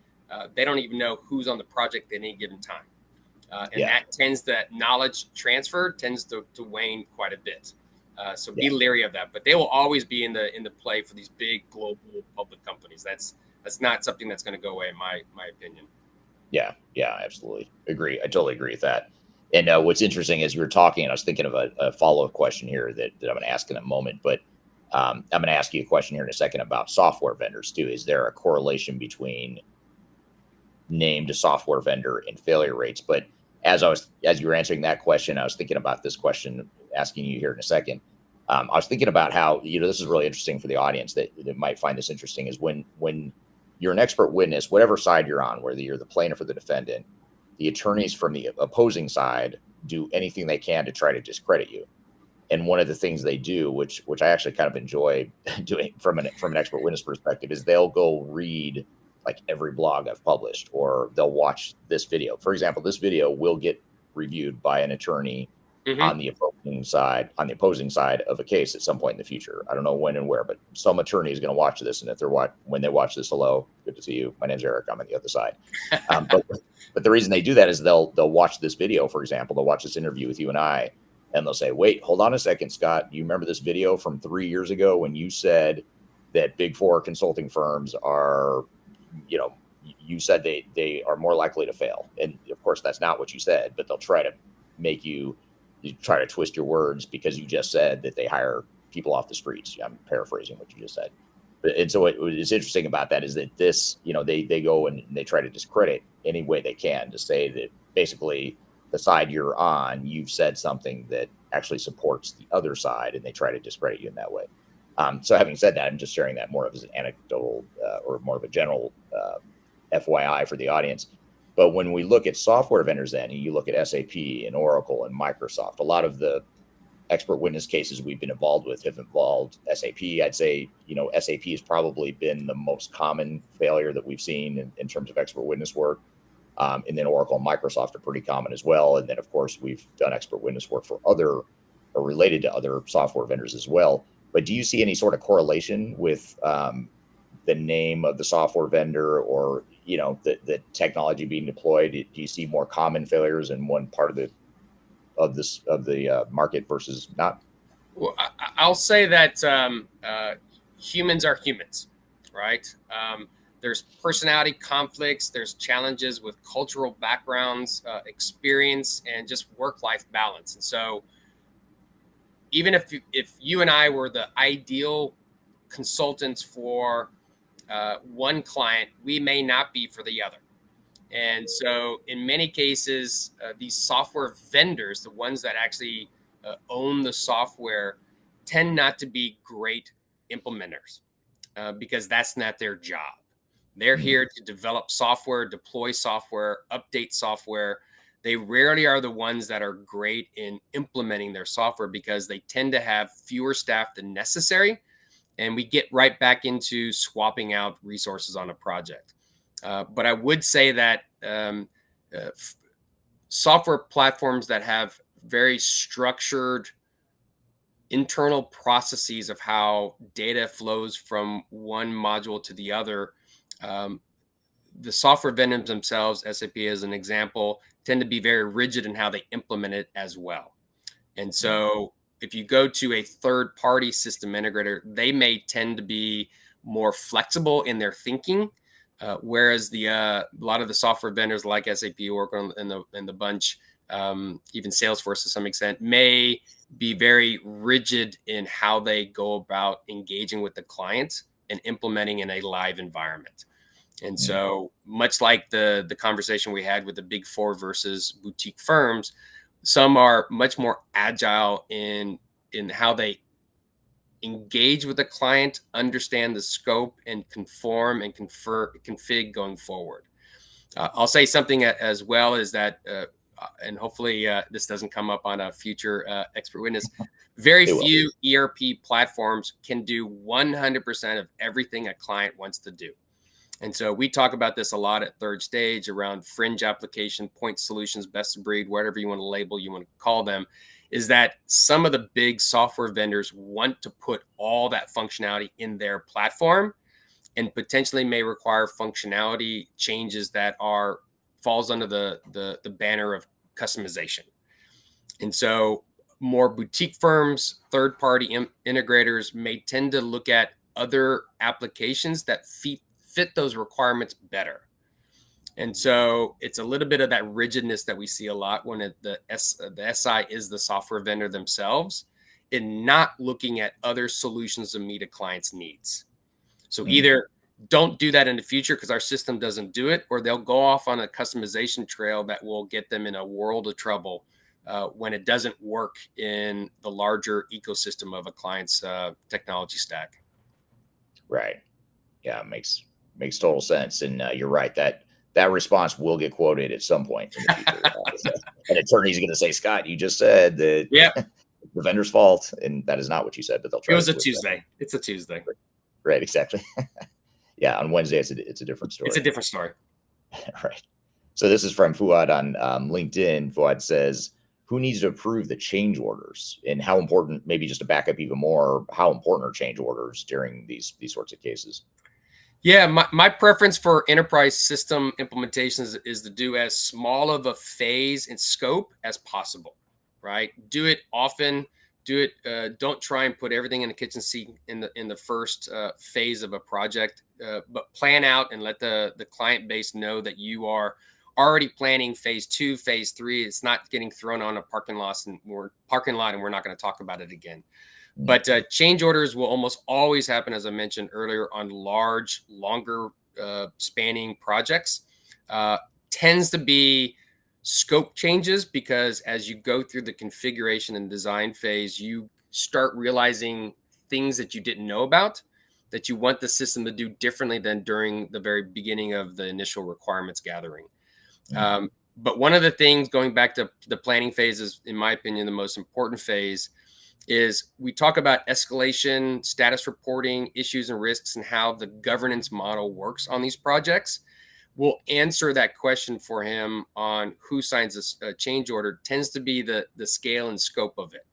they don't even know who's on the project at any given time. That knowledge transfer tends to wane quite a bit. So be leery of that, but they will always be in the play for these big global public companies. That's not something that's going to go away, in my opinion. Yeah, absolutely. Agree. I totally agree with that. And what's interesting as you were talking, and I was thinking of a follow-up question here that I'm going to ask in a moment, but I'm going to ask you a question here in a second about software vendors too. Is there a correlation between named software vendor and failure rates? But as you were answering that question, I was thinking about this question, asking you here in a second. I was thinking about how, this is really interesting for the audience that might find this interesting, is when you're an expert witness, whatever side you're on, whether you're the plaintiff or the defendant, the attorneys from the opposing side do anything they can to try to discredit you. And one of the things they do, which I actually kind of enjoy doing from an expert witness perspective, is they'll go read like every blog I've published, or they'll watch this video. For example, this video will get reviewed by an attorney on the opposing side of a case at some point in the future. I don't know when and where, but some attorney is going to watch this. And if when they watch this, hello, good to see you. My name's Eric. I'm on the other side. But the reason they do that is they'll watch this video, for example, they'll watch this interview with you and I, And they'll say, wait, hold on a second, Scott. You remember this video from 3 years ago when you said that Big Four consulting firms are, you said they are more likely to fail. And of course, that's not what you said, but they'll try to make you try to twist your words because you just said that they hire people off the streets. I'm paraphrasing what you just said. And so what is interesting about that is that this, they go and they try to discredit any way they can to say that basically the side you're on, you've said something that actually supports the other side, and they try to discredit you in that way. So having said that, I'm just sharing that more of as an anecdotal or more of a general FYI for the audience. But when we look at software vendors, then and you look at SAP and Oracle and Microsoft, a lot of the expert witness cases we've been involved with have involved SAP. I'd say, SAP has probably been the most common failure that we've seen in terms of expert witness work. And then Oracle and Microsoft are pretty common as well. And then, of course, we've done expert witness work for other or related to other software vendors as well. But do you see any sort of correlation with the name of the software vendor or, the technology being deployed? Do you see more common failures in one part of the market versus not? Well, I'll say that humans are humans, right? There's personality conflicts, there's challenges with cultural backgrounds, experience, and just work-life balance. And so even if you and I were the ideal consultants for one client, we may not be for the other. And so in many cases, these software vendors, the ones that actually own the software, tend not to be great implementers because that's not their job. They're here to develop software, deploy software, update software. They rarely are the ones that are great in implementing their software because they tend to have fewer staff than necessary. And we get right back into swapping out resources on a project. But I would say that software platforms that have very structured internal processes of how data flows from one module to the other, the software vendors themselves, SAP as an example, tend to be very rigid in how they implement it as well. And so if you go to a third-party system integrator, they may tend to be more flexible in their thinking, whereas a lot of the software vendors like SAP, Oracle, and the bunch, even Salesforce to some extent, may be very rigid in how they go about engaging with the client and implementing in a live environment. And so much like the conversation we had with the Big Four versus boutique firms, some are much more agile in how they engage with the client, understand the scope, and conform and config going forward. I'll say something as well is that, and hopefully this doesn't come up on a future expert witness, very few ERP platforms can do 100% of everything a client wants to do. And so we talk about this a lot at Third Stage around fringe application, point solutions, best of breed, whatever you want to label, you want to call them, is that some of the big software vendors want to put all that functionality in their platform and potentially may require functionality changes that falls under the banner of customization. And so more boutique firms, third-party integrators may tend to look at other applications that fit those requirements better. And so it's a little bit of that rigidness that we see a lot when the SI is the software vendor themselves in not looking at other solutions to meet a client's needs. So either don't do that in the future because our system doesn't do it, or they'll go off on a customization trail that will get them in a world of trouble when it doesn't work in the larger ecosystem of a client's technology stack. Right. Yeah, it makes total sense. And you're right, that response will get quoted at some point in the future. An attorney's going to say, Scott, you just said that the vendor's fault, and that is not what you said, but they'll try. It was a Tuesday. It's a Tuesday. Right, exactly. Yeah, on Wednesday, it's a different story. It's a different story. Right. So this is from Fuad on LinkedIn. Fuad says, who needs to approve the change orders, and how important, maybe just to back up even more, how important are change orders during these sorts of cases? Yeah, my preference for enterprise system implementations is to do as small of a phase and scope as possible, right? Do it often. Do it. Don't try and put everything in the kitchen sink in the first phase of a project, but plan out and let the client base know that you are already planning phase 2, phase 3. It's not getting thrown on a parking lot and we're not going to talk about it again. But change orders will almost always happen, as I mentioned earlier, on large, longer spanning projects. Tends to be scope changes because as you go through the configuration and design phase, you start realizing things that you didn't know about that you want the system to do differently than during the very beginning of the initial requirements gathering. But one of the things, going back to the planning phase, is, in my opinion, the most important phase. Is we talk about escalation, status reporting, issues and risks, and how the governance model works on these projects. We'll answer that question for him on who signs a change order. Tends to be the scale and scope of it.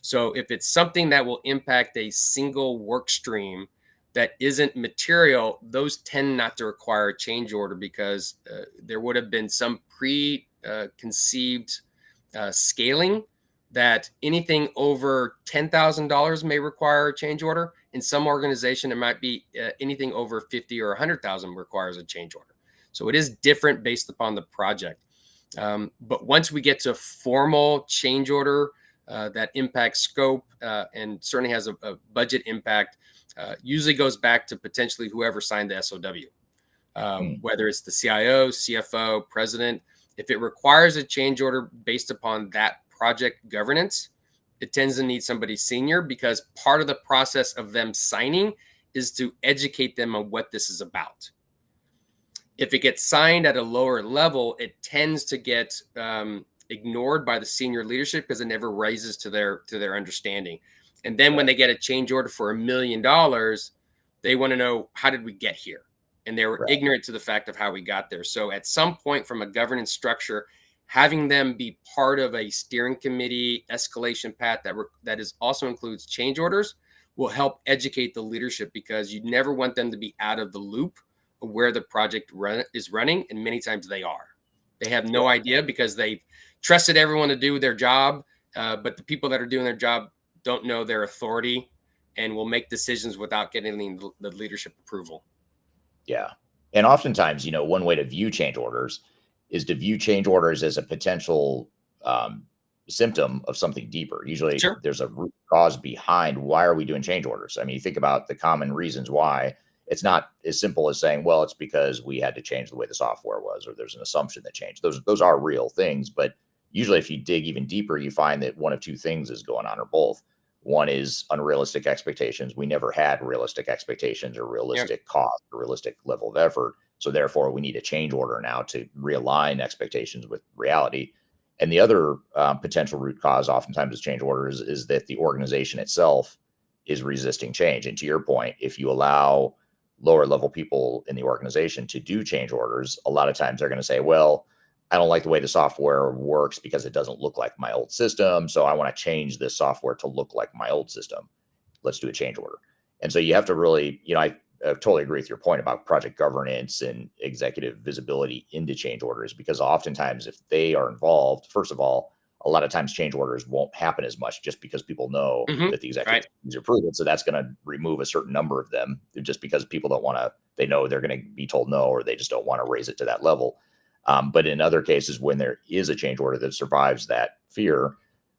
So if it's something that will impact a single work stream that isn't material, those tend not to require a change order because there would have been some preconceived scaling that anything over $10,000 may require a change order. In some organization, it might be anything over 50 or 100,000 requires a change order. So it is different based upon the project. But once we get to a formal change order that impacts scope and certainly has a budget impact, usually goes back to potentially whoever signed the SOW, whether it's the CIO, CFO, president. If it requires a change order based upon that project governance, it tends to need somebody senior because part of the process of them signing is to educate them on what this is about. If it gets signed at a lower level, it tends to get ignored by the senior leadership because it never rises to their understanding. And then when they get a change order for $1 million, they want to know, how did we get here? And they were ignorant to the fact of how we got there. So at some point from a governance structure, having them be part of a steering committee escalation path that is also includes change orders will help educate the leadership, because you never want them to be out of the loop of where the project is running. And many times they are. They have no idea because they've trusted everyone to do their job. But the people that are doing their job don't know their authority and will make decisions without getting the leadership approval. Yeah. And oftentimes, one way to view change orders is to view change orders as a potential symptom of something deeper. Usually there's a root cause behind why are we doing change orders. I mean, you think about the common reasons why. It's not as simple as saying, well, it's because we had to change the way the software was, or there's an assumption that changed. Those are real things. But usually if you dig even deeper, you find that one of two things is going on, or both. One is unrealistic expectations. We never had realistic expectations or realistic cost or realistic level of effort. So therefore, we need a change order now to realign expectations with reality. And the other potential root cause oftentimes of change orders is that the organization itself is resisting change. And to your point, if you allow lower level people in the organization to do change orders, a lot of times they're going to say, well, I don't like the way the software works because it doesn't look like my old system. So I want to change this software to look like my old system. Let's do a change order. And so you have to really, I totally agree with your point about project governance and executive visibility into change orders, because oftentimes if they are involved, first of all, a lot of times change orders won't happen as much just because people know that the executive needs to approve it. So that's going to remove a certain number of them just because people don't want to, they know they're going to be told no, or they just don't want to raise it to that level. But in other cases, when there is a change order that survives that fear,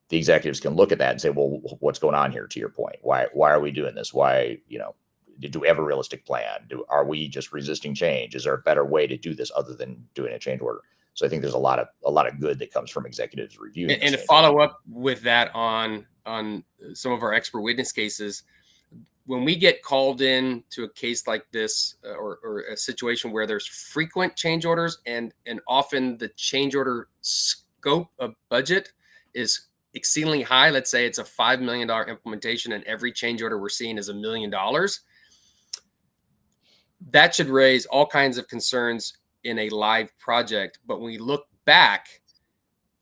the executives can look at that and say, well, what's going on here? To your point, why are we doing this? Why, do we have a realistic plan? Are we just resisting change? Is there a better way to do this other than doing a change order? So I think there's a lot of good that comes from executives reviewing. And to follow up with that on some of our expert witness cases, when we get called in to a case like this, or a situation where there's frequent change orders and often the change order scope of budget is exceedingly high. Let's say it's a $5 million implementation and every change order we're seeing is $1 million. That should raise all kinds of concerns in a live project. But when we look back,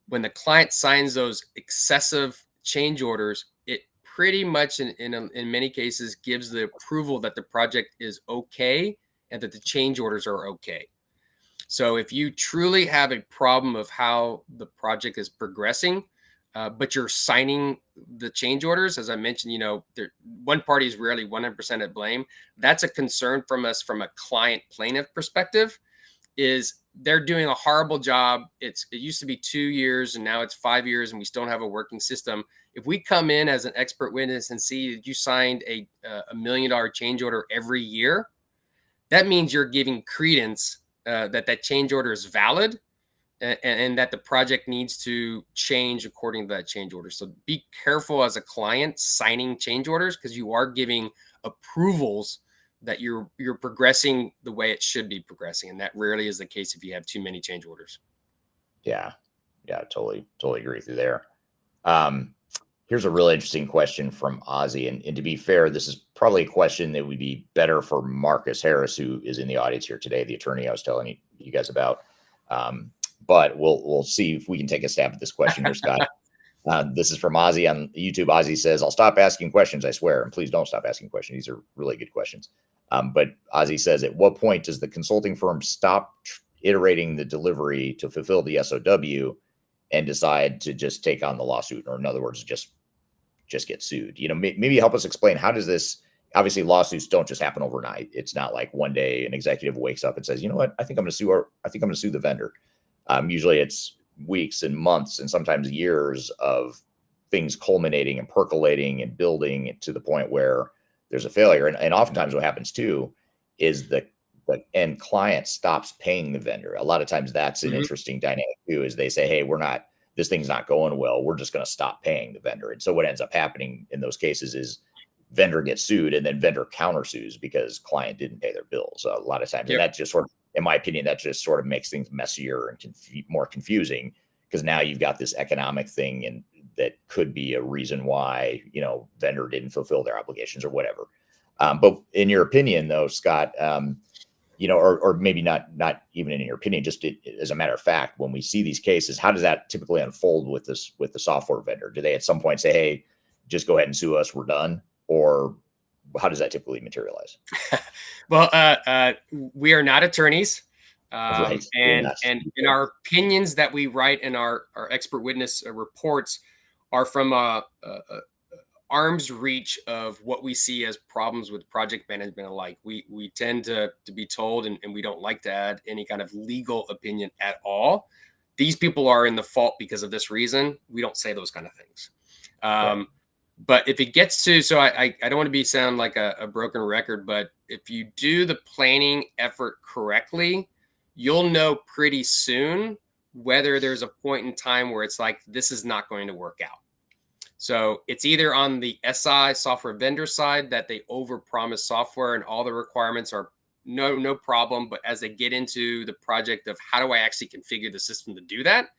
when the client signs those excessive change orders, it pretty much in many cases gives the approval that the project is okay and that the change orders are okay. So if you truly have a problem of how the project is progressing, but you're signing the change orders. As I mentioned, one party is rarely 100% at blame. That's a concern from us from a client plaintiff perspective, is they're doing a horrible job. It used to be 2 years and now it's 5 years and we still don't have a working system. If we come in as an expert witness and see that you signed a $1 million change order every year, that means you're giving credence that change order is valid and that the project needs to change according to that change order. So be careful as a client signing change orders, because you are giving approvals that you're progressing the way it should be progressing. And that rarely is the case if you have too many change orders. Yeah. Totally agree with you there. Here's a really interesting question from Ozzy. And to be fair, this is probably a question that would be better for Marcus Harris, who is in the audience here today, the attorney I was telling you guys about. But we'll see if we can take a stab at this question here, Scott. This is from Ozzy on YouTube. Ozzy says, "I'll stop asking questions, I swear. And please don't stop asking questions. These are really good questions." But Ozzy says, "At what point does the consulting firm stop iterating the delivery to fulfill the SOW and decide to just take on the lawsuit?" Or in other words, just get sued? Maybe help us explain, how does this, obviously lawsuits don't just happen overnight. It's not like one day an executive wakes up and says, "You know what, I think I'm going to sue the vendor." Usually it's weeks and months and sometimes years of things culminating and percolating and building to the point where there's a failure. And oftentimes what happens too is the end client stops paying the vendor. A lot of times that's an interesting dynamic too, is they say, "Hey, this thing's not going well. We're just going to stop paying the vendor." And so what ends up happening in those cases is vendor gets sued and then vendor countersues because client didn't pay their bills a lot of times. Yep. And that just sort of, in my opinion, that just sort of makes things messier and more confusing, because now you've got this economic thing, and that could be a reason why, vendor didn't fulfill their obligations or whatever. But in your opinion though, Scott, or maybe not even in your opinion, just as a matter of fact, when we see these cases, how does that typically unfold with the software vendor? Do they at some point say, "Hey, just go ahead and sue us, we're done"? Or how does that typically materialize? Well, we are not attorneys. Right. And in our opinions that we write in our expert witness reports are from arm's reach of what we see as problems with project management alike. We tend to be told, and we don't like to add any kind of legal opinion at all. These people are in the fault because of this reason. We don't say those kind of things. Right. But if it gets to, so I don't want to sound like a broken record, but if you do the planning effort correctly, you'll know pretty soon whether there's a point in time where it's like, this is not going to work out. So it's either on the SI, software vendor side, that they overpromise software and all the requirements are no problem. But as they get into the project of how do I actually configure the system to do that,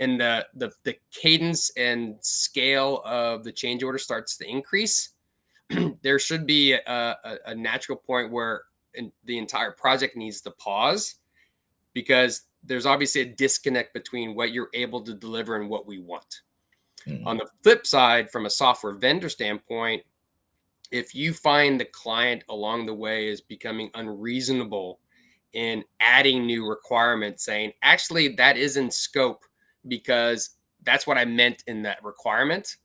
and the cadence and scale of the change order starts to increase, there should be a natural point where the entire project needs to pause, because there's obviously a disconnect between what you're able to deliver and what we want. On the flip side, from a software vendor standpoint, if you find the client along the way is becoming unreasonable in adding new requirements, saying, "Actually, that is in scope because that's what I meant in that requirement."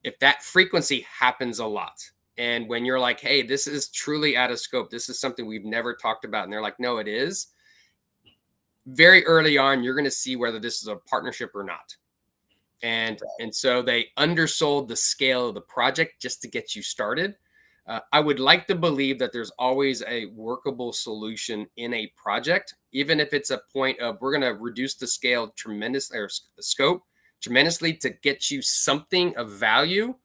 If that frequency happens a lot, and when you're like, "Hey, this is truly out of scope, this is something we've never talked about," and they're like, "No, it is," very early on, you're going to see whether this is a partnership or not. And so they undersold the scale of the project just to get you started. I would like to believe that there's always a workable solution in a project, even if it's a point of, we're going to reduce the scale tremendously, or the scope tremendously, to get you something of value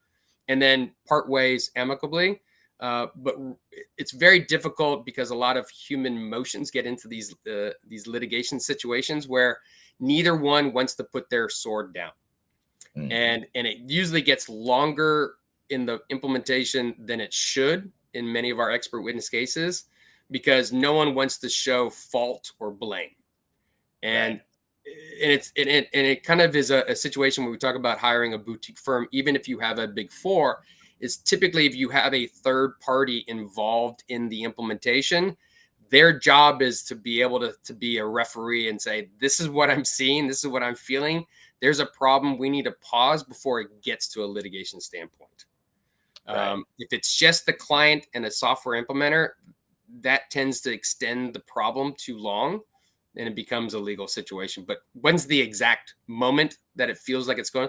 and then part ways amicably. But it's very difficult because a lot of human emotions get into these litigation situations where neither one wants to put their sword down. And it usually gets longer in the implementation than it should in many of our expert witness cases, because no one wants to show fault or blame. And it kind of is a situation where we talk about hiring a boutique firm, even if you have a big four, is typically if you have a third party involved in the implementation, Their job is to be able to be a referee and say, this is what I'm seeing, this is what I'm feeling. There's a problem. We need to pause before it gets to a litigation standpoint. Right. If it's just the client and a software implementer, that tends to extend the problem too long and it becomes a legal situation. But when's the exact moment that it feels like it's going?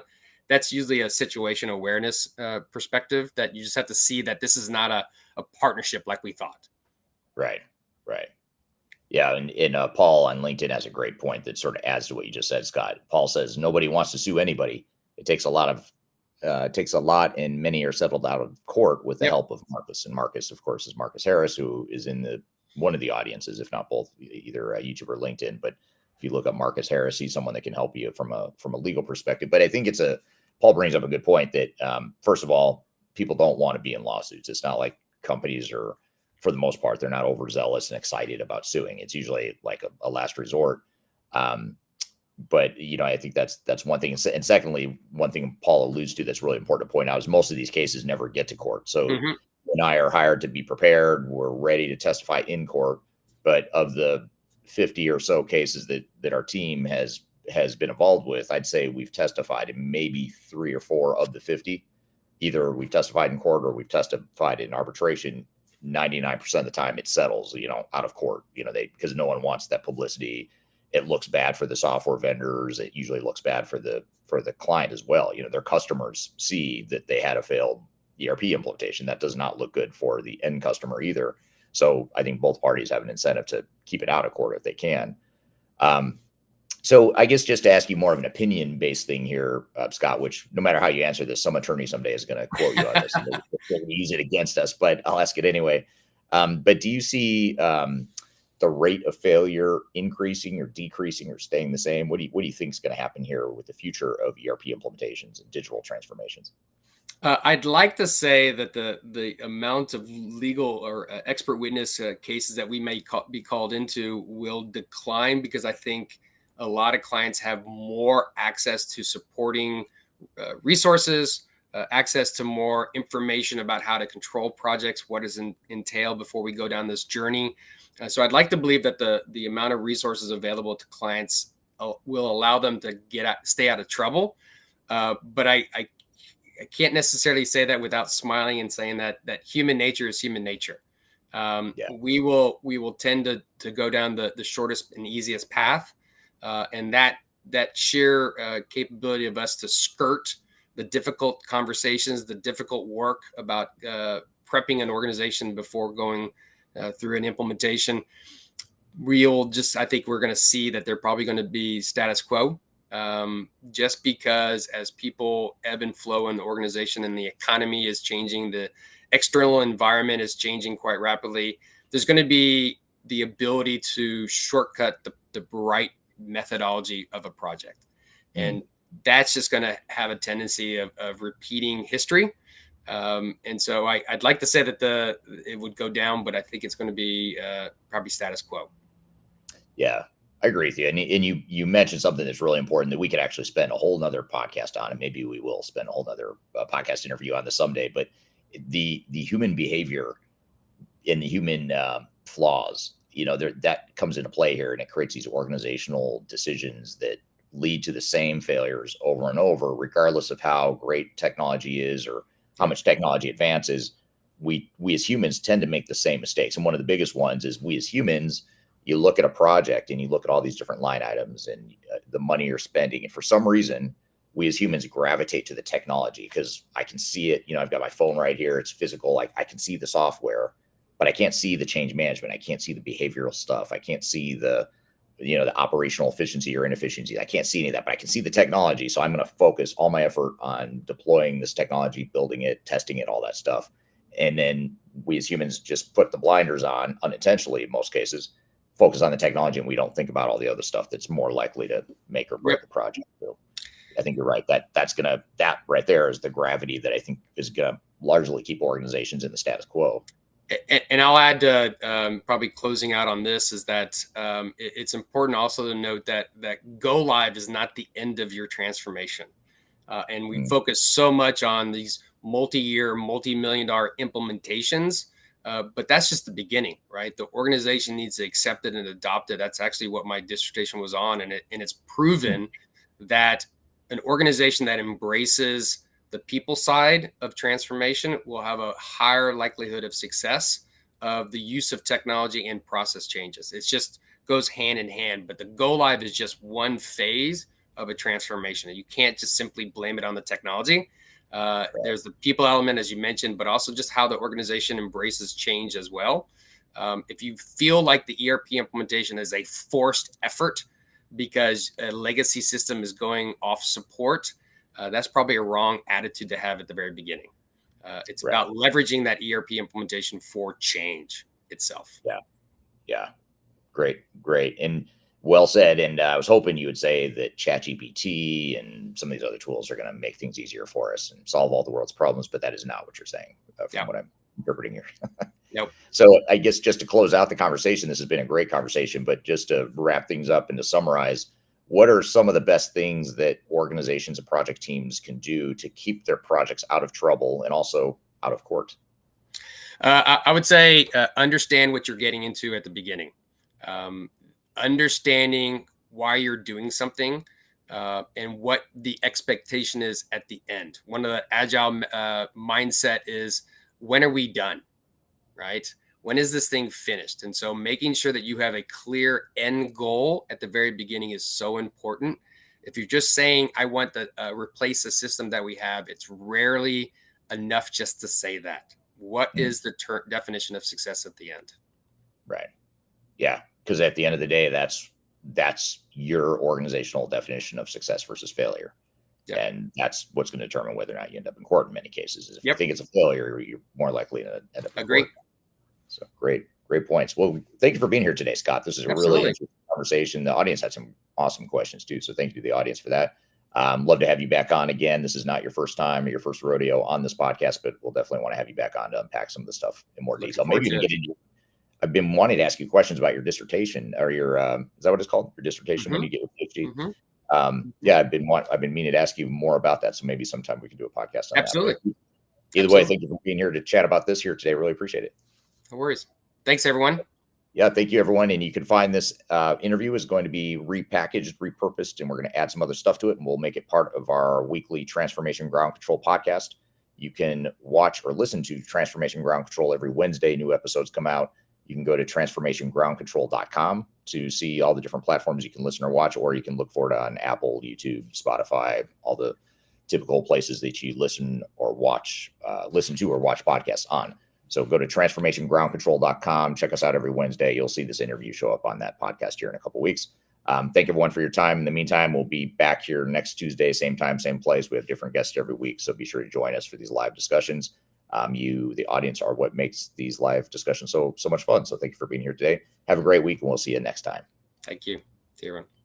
That's usually a situation awareness perspective that you just have to see that this is not a partnership like we thought. Right. Right. Yeah, and Paul on LinkedIn has a great point that sort of adds to what you just said, Scott. Paul says nobody wants to sue anybody. It takes a lot and many are settled out of court with the Yep. help of Marcus. And Marcus, of course, is Marcus Harris, who is in one of the audiences, if not both, either YouTube or LinkedIn. But if you look up Marcus Harris, he's someone that can help you from a legal perspective. But I think Paul brings up a good point that first of all, people don't want to be in lawsuits. It's not like companies are, for the most part, they're not overzealous and excited about suing. It's usually like a last resort. But I think that's one thing. And secondly, one thing Paul alludes to that's really important to point out is most of these cases never get to court. So Mm-hmm. when I are hired to be prepared, we're ready to testify in court. But of the 50 or so cases that our team has been involved with, I'd say we've testified in maybe 3 or 4 of the 50. Either we've testified in court or we've testified in arbitration. 99% of the time it settles, out of court, because no one wants that publicity. It looks bad for the software vendors. It usually looks bad for the client as well. Their customers see that they had a failed ERP implementation. That does not look good for the end customer either. So I think both parties have an incentive to keep it out of court if they can. So I guess just to ask you more of an opinion-based thing here, Scott, which no matter how you answer this, some attorney someday is going to quote you on this and they'll use it against us, but I'll ask it anyway. But do you see the rate of failure increasing or decreasing or staying the same? What do you think is going to happen here with the future of ERP implementations and digital transformations? I'd like to say that the amount of legal or expert witness cases that we may be called into will decline, because I think a lot of clients have more access to supporting resources, access to more information about how to control projects, what does entail before we go down this journey. So I'd like to believe that the amount of resources available to clients will allow them to stay out of trouble. But I can't necessarily say that without smiling and saying that human nature is human nature. We will tend to go down the shortest and easiest path. And that sheer capability of us to skirt the difficult conversations, the difficult work about prepping an organization before going through an implementation, I think we're going to see that they're probably going to be status quo, just because as people ebb and flow in the organization and the economy is changing, the external environment is changing quite rapidly, there's going to be the ability to shortcut the right methodology of a project. And that's just going to have a tendency of repeating history. And so I'd like to say that it would go down, but I think it's going to be probably status quo. Yeah, I agree with you. And you mentioned something that's really important that we could actually spend a whole nother podcast on, and maybe we will spend a whole nother podcast interview on this someday. But the human behavior and the human flaws, that comes into play here, and it creates these organizational decisions that lead to the same failures over and over, regardless of how great technology is or how much technology advances. We as humans tend to make the same mistakes. And one of the biggest ones is we as humans, you look at a project and you look at all these different line items and the money you're spending. And for some reason, we as humans gravitate to the technology because I can see it. I've got my phone right here. It's physical. I can see the software, but I can't see the change management. I can't see the behavioral stuff. I can't see the operational efficiency or inefficiency. I can't see any of that, but I can see the technology. So I'm going to focus all my effort on deploying this technology, building it, testing it, all that stuff. And then we as humans just put the blinders on unintentionally in most cases, focus on the technology, and we don't think about all the other stuff that's more likely to make or break the project. So I think you're right. That right there is the gravity that I think is going to largely keep organizations in the status quo. And I'll add, probably closing out on this, is that it's important also to note that go live is not the end of your transformation. And we focus so much on these multi-year, multi-million-dollar implementations But that's just the beginning, right? The organization needs to accept it and adopt it. That's actually what my dissertation was on. And it's proven that an organization that embraces the people side of transformation will have a higher likelihood of success of the use of technology and process changes. It just goes hand in hand. But the go live is just one phase of a transformation. And you can't just simply blame it on the technology. There's the people element, as you mentioned, but also just how the organization embraces change as well. If you feel like the ERP implementation is a forced effort because a legacy system is going off support, that's probably a wrong attitude to have at the very beginning. It's about leveraging that ERP implementation for change itself. Yeah. Great. And well said. And I was hoping you would say that ChatGPT and some of these other tools are going to make things easier for us and solve all the world's problems, but that is not what you're saying from what I'm interpreting here. Nope. So I guess just to close out the conversation, this has been a great conversation, but just to wrap things up and to summarize, what are some of the best things that organizations and project teams can do to keep their projects out of trouble and also out of court? I would say understand what you're getting into at the beginning. Understanding why you're doing something and what the expectation is at the end. One of the agile mindset is, when are we done, right? When is this thing finished? And so making sure that you have a clear end goal at the very beginning is so important. If you're just saying, I want to replace the system that we have, it's rarely enough just to say that. What is the definition of success at the end? Right. Yeah. Because at the end of the day, that's your organizational definition of success versus failure. Yep. And that's what's going to determine whether or not you end up in court in many cases. If you think it's a failure, you're more likely to end up in court. So great points. Well, thank you for being here today, Scott. This is a really interesting conversation. The audience had some awesome questions too. So thank you to the audience for that. Love to have you back on again. This is not your first time or your first rodeo on this podcast, but we'll definitely want to have you back on to unpack some of the stuff in more detail. Maybe even get into. I've been wanting to ask you questions about your dissertation or your is that what it's called? Your dissertation when you get your PhD. Yeah, I've been meaning to ask you more about that. So maybe sometime we can do a podcast on that. Either way, thank you for being here to chat about this here today. Really appreciate it. No worries. Thanks, everyone. Yeah, thank you, everyone. And you can find this interview is going to be repackaged, repurposed, and we're going to add some other stuff to it, and we'll make it part of our weekly Transformation Ground Control podcast. You can watch or listen to Transformation Ground Control every Wednesday. New episodes come out. You can go to transformationgroundcontrol.com to see all the different platforms you can listen or watch, or you can look for it on Apple, YouTube, Spotify, all the typical places that you listen to or watch podcasts on. So go to transformationgroundcontrol.com. Check us out every Wednesday. You'll see this interview show up on that podcast here in a couple of weeks. Thank everyone for your time. In the meantime, we'll be back here next Tuesday, same time, same place. We have different guests every week, so be sure to join us for these live discussions. You, the audience, are what makes these live discussions so much fun. So thank you for being here today. Have a great week, and we'll see you next time. Thank you. See you around.